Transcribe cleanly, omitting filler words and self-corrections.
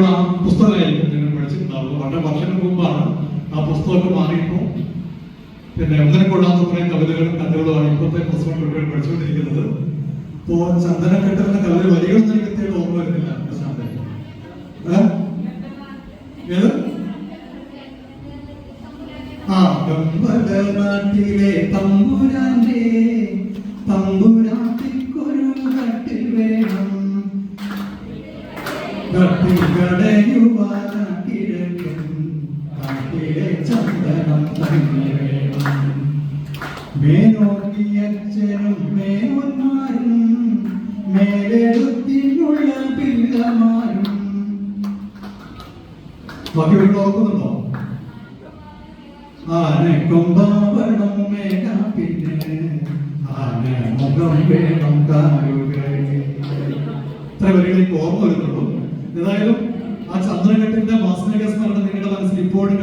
ആ പുസ്തകമായിരിക്കും നിങ്ങൾ പഠിച്ചിട്ടുണ്ടാവുക. വളരെ വർഷങ്ങൾക്ക് മുമ്പാണ് ആ പുസ്തകമൊക്കെ മാറിയപ്പോൾ പിന്നെ ഒന്നിനും കൊള്ളാത്ത കുറെ കവിതകളും കഥകളുമാണ് ഇപ്പോഴത്തെ പുസ്തകം കുട്ടികൾ പഠിച്ചുകൊണ്ടിരിക്കുന്നത്. ഇപ്പോ ചന്ദനക്കെട്ടുന്ന കവിത വരികളൊന്നും എനിക്ക് കൃത്യമായിട്ട് ഓർമ്മ വരുന്നില്ല. ഏത് നാട്ടിലെ തമ്പുരാന്റെ തമ്പുരാട്ടിക്കൊരു കട്ടിൽ വേണം, കട്ടിൽ കടയുവാന കിഴക്കൻ കാട്ടിലെ ചന്ദനം തന്നെ വേണം. മേനോക്കിയച്ഛനും മേനോന്മാരും മേലെടുത്തിനുള്ള പിള്ളമാരും. ബാക്കി വീട്ടിൽ ഓർക്കുന്നുണ്ടോ? ആന കൊമ്പാവണം മേഘ പിന്നെ ആന മുഖം വേണം കാലുകൾ. ഇത്ര വരികളിലേക്ക് ഓർമ്മ വരുന്നുള്ളൂ. ഏതായാലും ആ ചന്ദ്രഘട്ടിന്റെ വാസനക സ്മരണം നിങ്ങളുടെ മനസ്സിൽ ഇപ്പോഴും